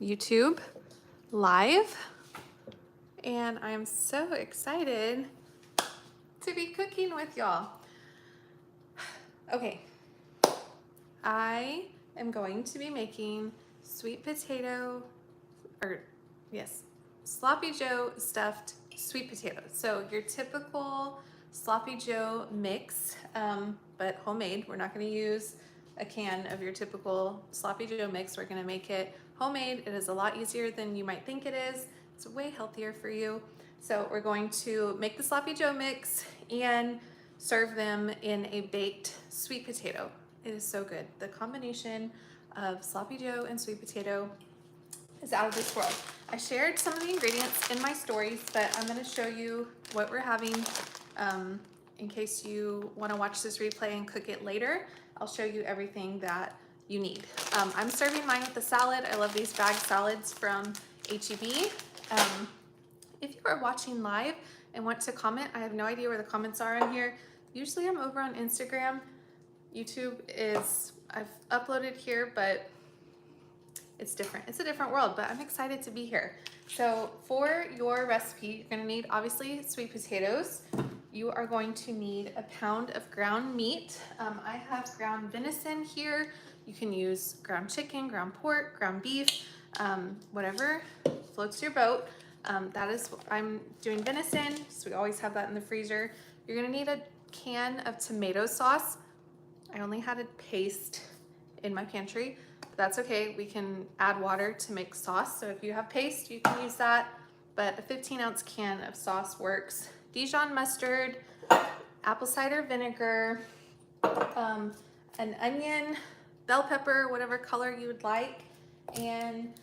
YouTube live, and I'm so excited to be cooking with y'all. Okay, I am going to be making sweet potato, sloppy joe stuffed sweet potatoes. So your typical sloppy joe mix, but homemade. We're not going to use a can of your typical sloppy joe mix. We're going to make it homemade. It is a lot easier than you might think it is. It's way healthier for you. So we're going to make the sloppy joe mix and serve them in a baked sweet potato. It is so good. The combination of sloppy joe and sweet potato is out of this world. I shared some of the ingredients in my stories, but I'm going to show you what we're having in case you want to watch this replay and cook it later. I'll show you everything that you need. I'm serving mine with a salad. I love these bag salads from H-E-B. If you are watching live and want to comment, I have no idea where the comments are on here. Usually I'm over on Instagram. YouTube is, I've uploaded here, but it's different. It's a different world, but I'm excited to be here. So for your recipe, you're gonna need obviously sweet potatoes. You are going to need a pound of ground meat. I have ground venison here. You can use ground chicken, ground pork, ground beef, whatever floats your boat. I'm doing venison, so we always have that in the freezer. You're gonna need a can of tomato sauce. I only had a paste in my pantry. That's okay, we can add water to make sauce. So if you have paste, you can use that, but a 15-ounce can of sauce works. Dijon mustard, apple cider vinegar, an onion, bell pepper, whatever color you would like, and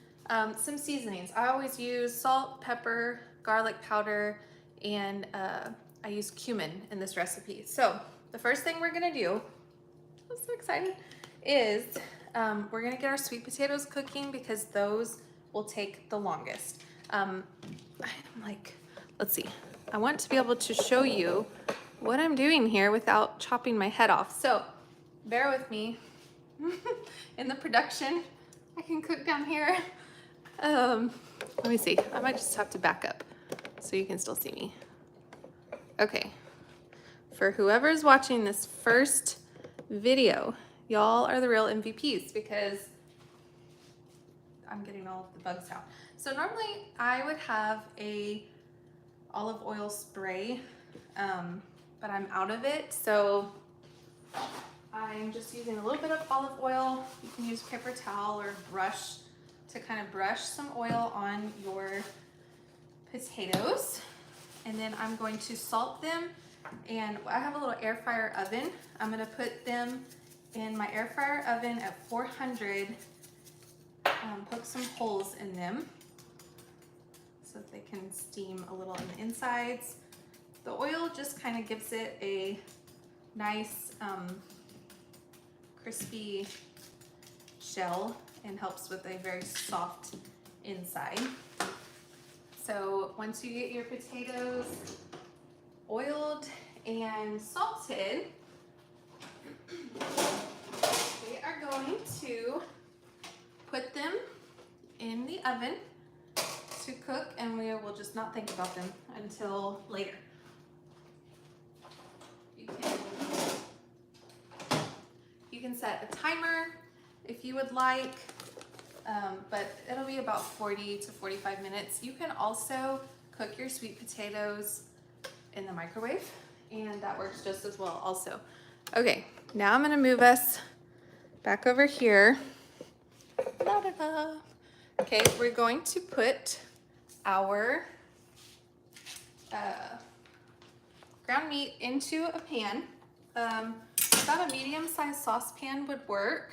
some seasonings. I always use salt, pepper, garlic powder, and I use cumin in this recipe. So the first thing we're gonna do, I'm so excited, is we're gonna get our sweet potatoes cooking because those will take the longest. I'm like, let's see. I want to be able to show you what I'm doing here without chopping my head off. So bear with me in the production. I can cook down here. Let me see. I might just have to back up so you can still see me. Okay. For whoever's watching this first video, y'all are the real MVPs because I'm getting all of the bugs out. So normally I would have a olive oil spray, but I'm out of it. So I'm just using a little bit of olive oil. You can use paper towel or brush to kind of brush some oil on your potatoes. And then I'm going to salt them. And I have a little air fryer oven. I'm gonna put them in my air fryer oven at 400, poke some holes in them so that they can steam a little on the insides. The oil just kind of gives it a nice crispy shell and helps with a very soft inside. So once you get your potatoes oiled and salted, we are going to put them in the oven to cook, and we will just not think about them until later. You can set a timer if you would like, but it'll be about 40 to 45 minutes. You can also cook your sweet potatoes in the microwave, and that works just as well also. Okay, now I'm gonna move us back over here. Okay, we're going to put our ground meat into a pan. About a medium-sized saucepan would work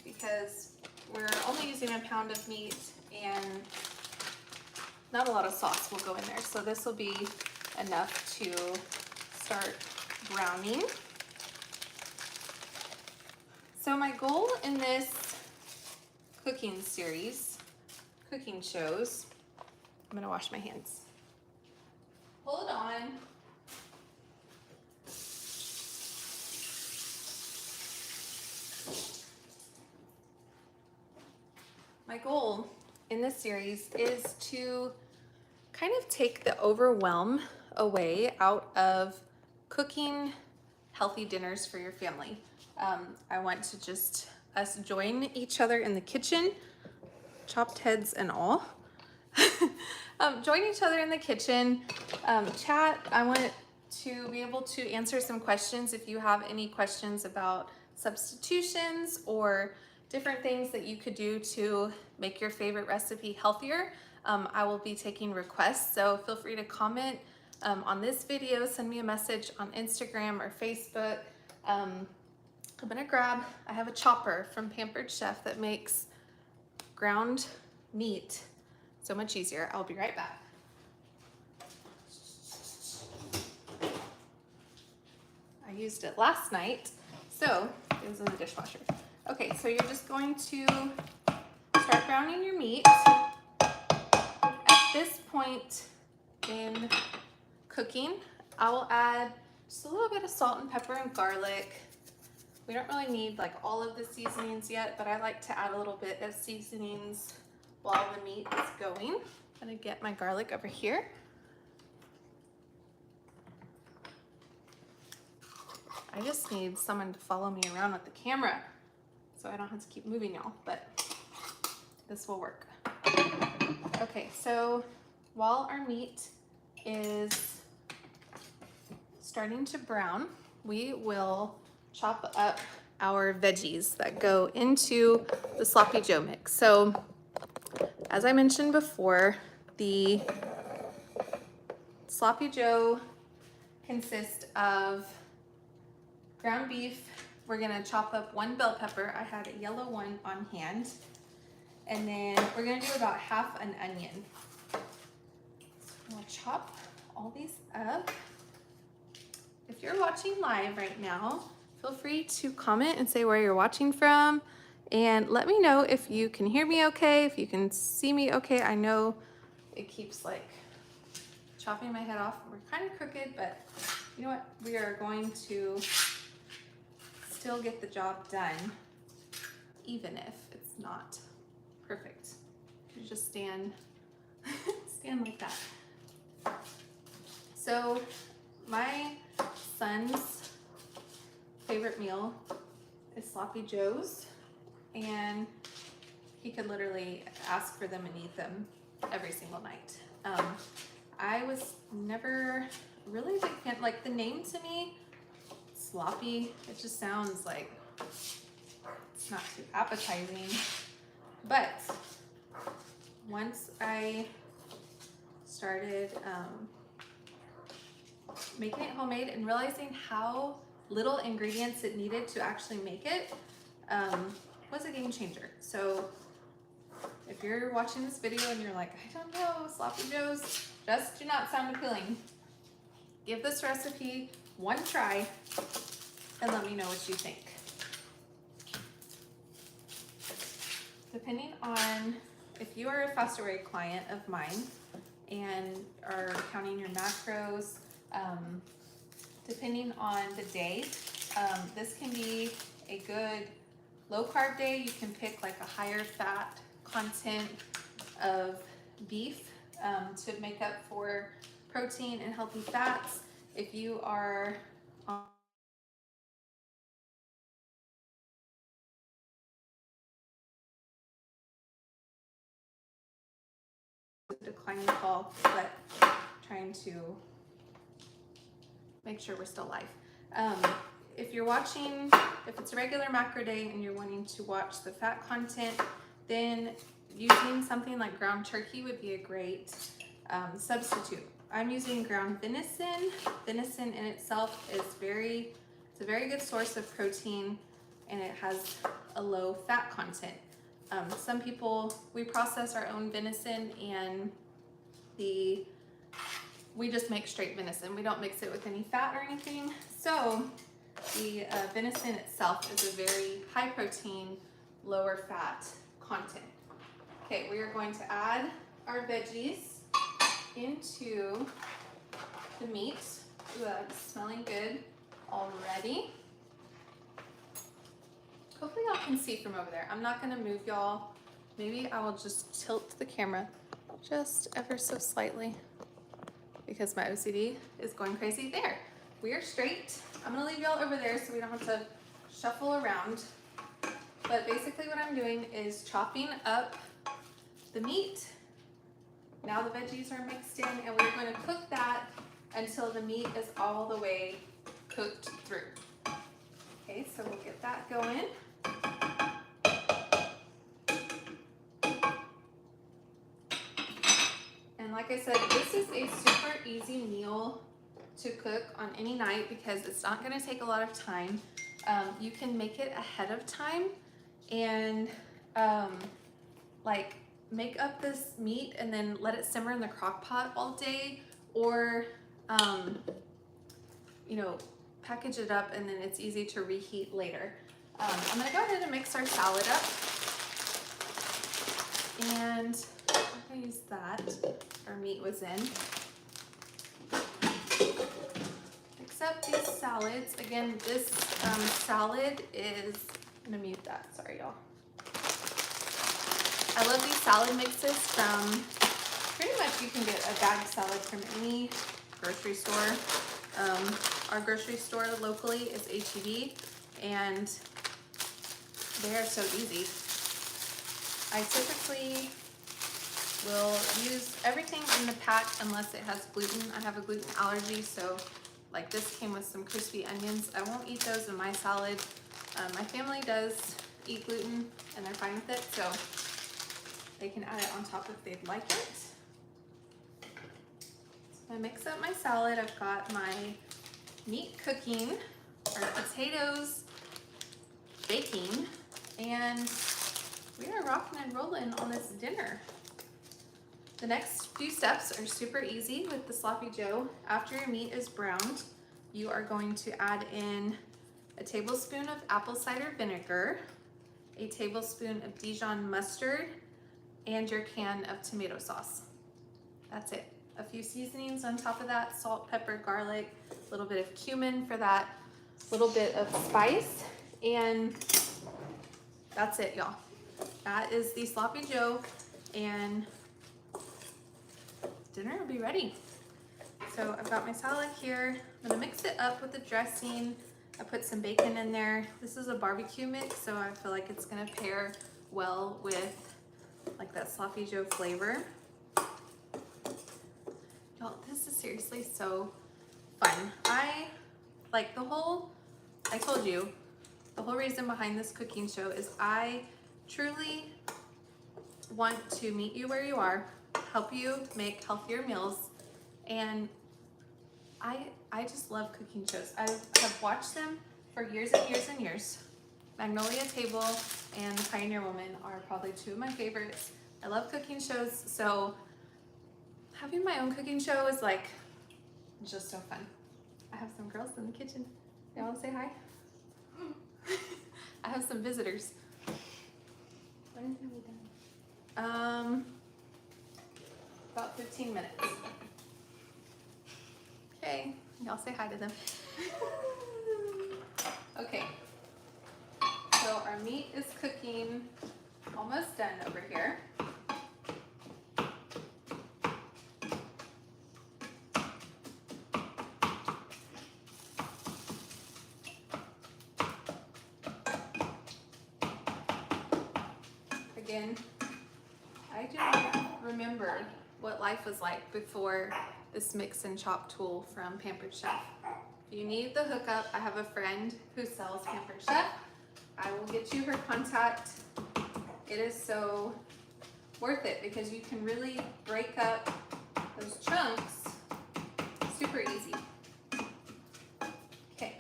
because we're only using a pound of meat and not a lot of sauce will go in there. So this will be enough to start browning. So my goal in this cooking series, cooking shows, I'm gonna wash my hands. Hold on. My my goal in this series is to kind of take the overwhelm away out of cooking healthy dinners for your family. I want to just us join each other in the kitchen, chopped heads and all. Join each other in the kitchen, chat. I want to be able to answer some questions if you have any questions about substitutions or different things that you could do to make your favorite recipe healthier. I will be taking requests, so feel free to comment on this video, send me a message on Instagram or Facebook. I'm gonna I have a chopper from Pampered Chef that makes ground meat so much easier. I'll be right back. I used it last night, so it was in the dishwasher. Okay, so you're just going to start browning your meat. At this point in cooking, I will add just a little bit of salt and pepper and garlic. We don't really need like all of the seasonings yet, but I like to add a little bit of seasonings while the meat is going. I'm gonna get my garlic over here. I just need someone to follow me around with the camera so I don't have to keep moving y'all, but this will work. Okay, so while our meat is starting to brown, we will chop up our veggies that go into the sloppy joe mix. So as I mentioned before, the sloppy joe consists of ground beef. We're gonna chop up 1 bell pepper. I had a yellow one on hand. And then we're gonna do about half an onion. So we'll chop all these up. If you're watching live right now, feel free to comment and say where you're watching from. And let me know if you can hear me okay, if you can see me okay. I know it keeps like chopping my head off. We're kind of crooked, but you know what? We are going to still get the job done, even if it's not perfect. You just stand like that. So my son's favorite meal is sloppy joes, and he could literally ask for them and eat them every single night. I was never really a big fan, like the name to me, sloppy, it just sounds like it's not too appetizing. But once I started making it homemade and realizing how little ingredients it needed to actually make it, was a game changer. So if you're watching this video and you're like, I don't know, sloppy joes just do not sound appealing, give this recipe one try and let me know what you think. Depending on if you are a FastAway client of mine and are counting your macros, depending on the day, this can be a good low carb day. You can pick like a higher fat content of beef to make up for protein and healthy fats. If you are on declining call, but trying to make sure we're still live. If you're watching, if it's a regular macro day and you're wanting to watch the fat content, then using something like ground turkey would be a great substitute. I'm using ground venison. Venison in itself is it's a very good source of protein, and it has a low fat content. Some people, we process our own venison, and we just make straight venison. We don't mix it with any fat or anything. So the venison itself is a very high protein, lower fat content. Okay, we are going to add our veggies into the meat. Ooh, that's smelling good already. Hopefully y'all can see from over there. I'm not gonna move y'all maybe I will just tilt the camera just ever so slightly because my OCD is going crazy. There, we are straight. I'm gonna leave y'all over there so we don't have to shuffle around. But basically what I'm doing is chopping up the meat. Now the veggies are mixed in and we're going to cook that until the meat is all the way cooked through. Okay, so we'll get that going. And like I said, this is a super easy meal to cook on any night because it's not going to take a lot of time. You can make it ahead of time and like make up this meat and then let it simmer in the crock pot all day, or you know, package it up and then it's easy to reheat later. I'm gonna go ahead and mix our salad up, and I'm gonna use that. Our meat was in. Mix up these salads. Again, this salad is, I'm gonna mute that, sorry y'all. I love these salad mixes from, pretty much you can get a bag salad from any grocery store. Our grocery store locally is H-E-B, and they are so easy. I typically will use everything in the pack unless it has gluten. I have a gluten allergy, so like this came with some crispy onions. I won't eat those in my salad. My family does eat gluten and they're fine with it, so they can add it on top if they'd like it. So I mix up my salad. I've got my meat cooking, our potatoes baking, and we are rocking and rolling on this dinner. The next few steps are super easy with the Sloppy Joe. After your meat is browned, you are going to add in a tablespoon of apple cider vinegar, a tablespoon of Dijon mustard, and your can of tomato sauce. That's it. A few seasonings on top of that, salt, pepper, garlic, a little bit of cumin for that little bit of spice, and that's it, y'all. That is the Sloppy Joe, and dinner will be ready. So I've got my salad here. I'm gonna mix it up with the dressing. I put some bacon in there. This is a barbecue mix, so I feel like it's gonna pair well with like that Sloppy Joe flavor. Y'all, this is seriously so fun. I told you, the whole reason behind this cooking show is I truly want to meet you where you are, help you make healthier meals, and I just love cooking shows. I have watched them for years and years and years. Magnolia Table and The Pioneer Woman are probably two of my favorites. I love cooking shows, so having my own cooking show is like just so fun. I have some girls in the kitchen. They want to say hi? I have some visitors. When are we done? About 15 minutes. Okay, y'all say hi to them. Okay, so our meat is cooking, almost done over here. Again, I do not remember what life was like before this mix and chop tool from Pampered Chef. If you need the hookup, I have a friend who sells Pampered Chef. I will get you her contact. It is so worth it because you can really break up those chunks super easy. Okay.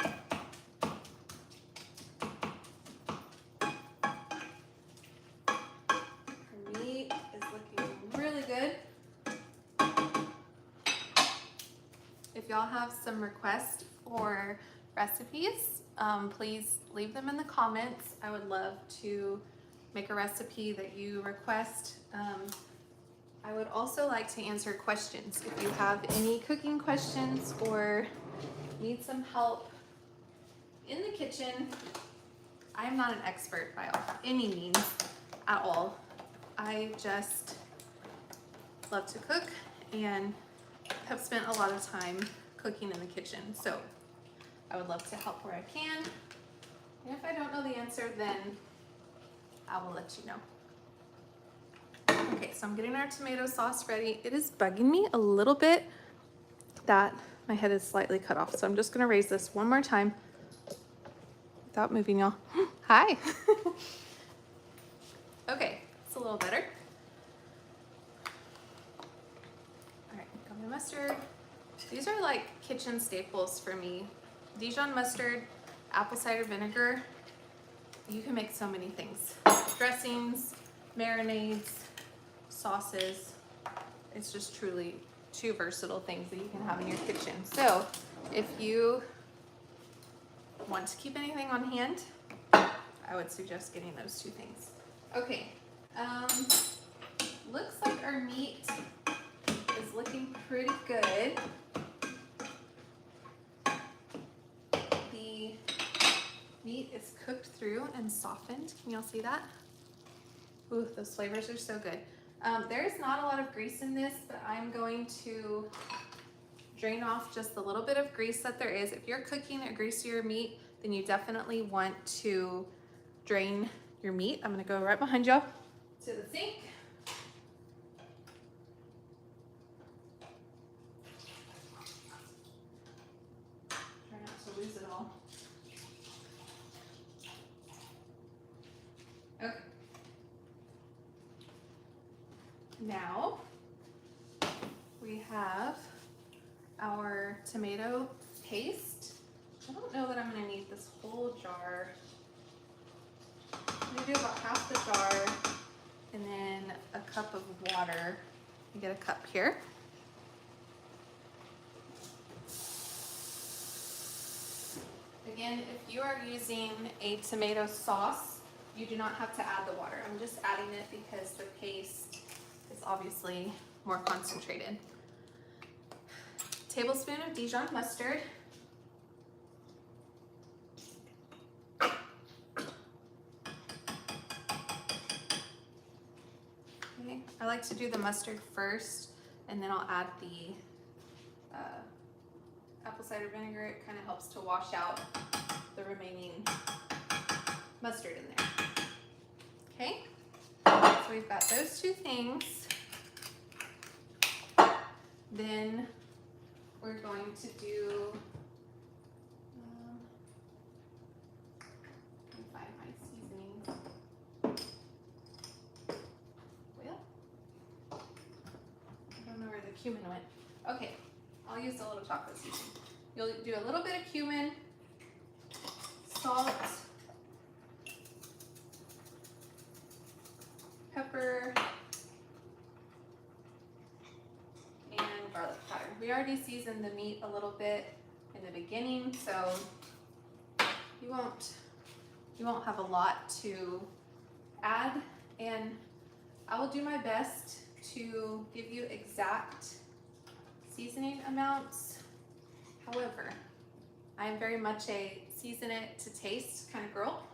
Our meat is looking really good. If y'all have some requests for recipes, please leave them in the comments. I would love to make a recipe that you request. I would also like to answer questions. If you have any cooking questions or need some help in the kitchen, I am not an expert by any means at all. I just love to cook and have spent a lot of time cooking in the kitchen. So I would love to help where I can. And if I don't know the answer, then I will let you know. Okay, so I'm getting our tomato sauce ready. It is bugging me a little bit that my head is slightly cut off. So I'm just gonna raise this one more time without moving, y'all. Hi. Okay, it's a little better. All right, got my mustard. These are like kitchen staples for me. Dijon mustard, apple cider vinegar. You can make so many things. Dressings, marinades, sauces. It's just truly two versatile things that you can have in your kitchen. So if you want to keep anything on hand, I would suggest getting those two things. Okay, looks like our meat is looking pretty good. The meat is cooked through and softened. Can y'all see that? Ooh, those flavors are so good. There is not a lot of grease in this, but I'm going to drain off just a little bit of grease that there is. If you're cooking a greasier meat, then you definitely want to drain your meat. I'm gonna go right behind y'all to the sink. Try not to lose it all. Okay. Now we have our tomato paste. I don't know that I'm gonna need this whole jar. I'm gonna do about half the jar and then a cup of water. You get a cup here. Again, if you are using a tomato sauce, you do not have to add the water. I'm just adding it because the paste is obviously more concentrated. Tablespoon of Dijon mustard. Okay. I like to do the mustard first, and then I'll add the apple cider vinegar. It kind of helps to wash out the remaining mustard in there. Okay, so we've got those two things. Then we're going to do, let me find my seasonings. Well, I don't know where the cumin went. Okay, I'll use a little chocolate seasoning. You'll do a little bit of cumin, salt, pepper, and garlic powder. We already seasoned the meat a little bit in the beginning, so you won't have a lot to add, and I will do my best to give you exact seasoning amounts. However, I am very much a season it to taste kind of girl.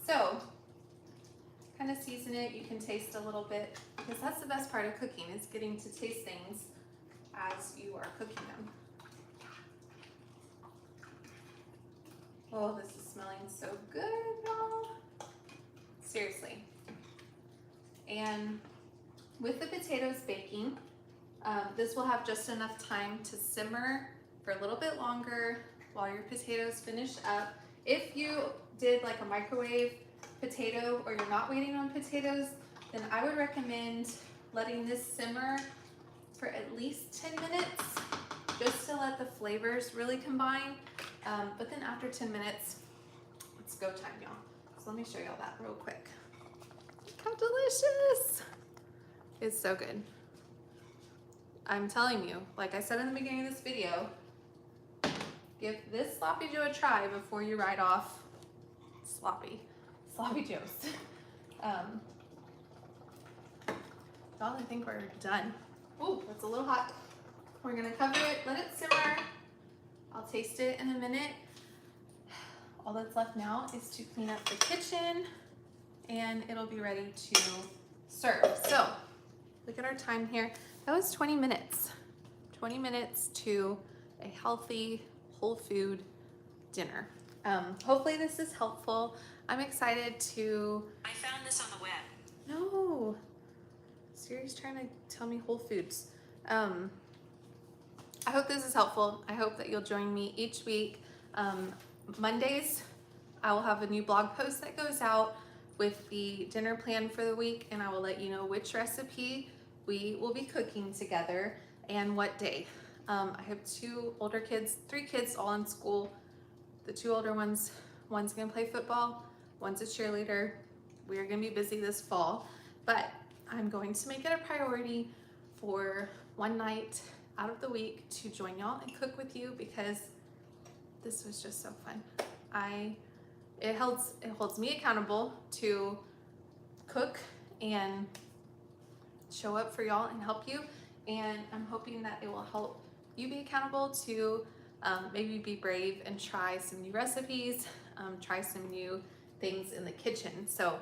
So kind of season it, you can taste a little bit, because that's the best part of cooking, is getting to taste things as you are cooking them. Oh, this is smelling so good, y'all. Seriously. And with the potatoes baking, this will have just enough time to simmer for a little bit longer while your potatoes finish up. If you did like a microwave potato, or you're not waiting on potatoes, then I would recommend letting this simmer for at least 10 minutes just to let the flavors really combine. But then after 10 minutes, it's go time, y'all. So let me show y'all that real quick. Look how delicious. It's so good. I'm telling you, like I said in the beginning of this video, give this sloppy joe a try before you write off sloppy joes. Y'all, I think we're done. Ooh, it's a little hot. We're gonna cover it, let it simmer. I'll taste it in a minute. All that's left now is to clean up the kitchen, and it'll be ready to serve. So look at our time here. That was 20 minutes. 20 minutes to a healthy, whole food dinner. Hopefully this is helpful. I'm excited to... I found this on the web. No. Siri's trying to tell me Whole Foods. I hope this is helpful. I hope that you'll join me each week. Mondays, I will have a new blog post that goes out with the dinner plan for the week, and I will let you know which recipe we will be cooking together and what day. I have 2 older kids, 3 kids all in school. The 2 older ones, one's gonna play football, one's a cheerleader. We are gonna be busy this fall, but I'm going to make it a priority for one night out of the week to join y'all and cook with you, because this was just so fun. It holds me accountable to cook and show up for y'all and help you, and I'm hoping that it will help you be accountable to maybe be brave and try some new recipes, try some new things in the kitchen. So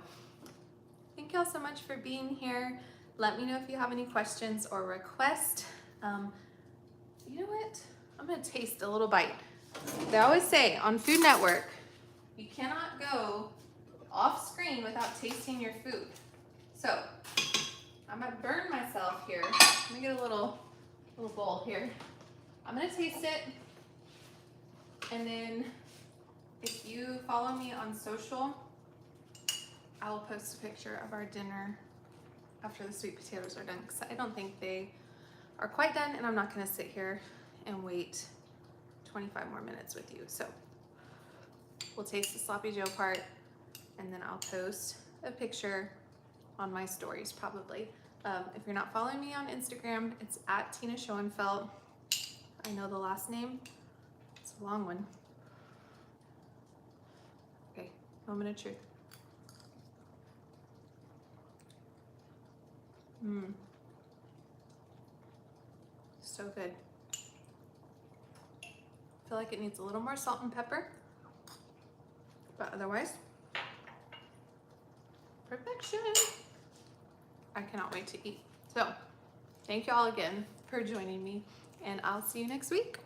thank y'all so much for being here. Let me know if you have any questions or requests. You know what? I'm gonna taste a little bite. They always say on Food Network, you cannot go off screen without tasting your food. So I'm gonna burn myself here. Let me get a little bowl here. I'm gonna taste it, and then if you follow me on social, I will post a picture of our dinner after the sweet potatoes are done, because I don't think they are quite done, and I'm not gonna sit here and wait 25 more minutes with you. So we'll taste the sloppy joe part, and then I'll post a picture on my stories probably. If you're not following me on Instagram, it's at Tina Schoenfeld. I know the last name, it's a long one. Okay, moment of truth. So good. I feel like it needs a little more salt and pepper, but otherwise, perfection. I cannot wait to eat. So thank you all again for joining me, and I'll see you next week.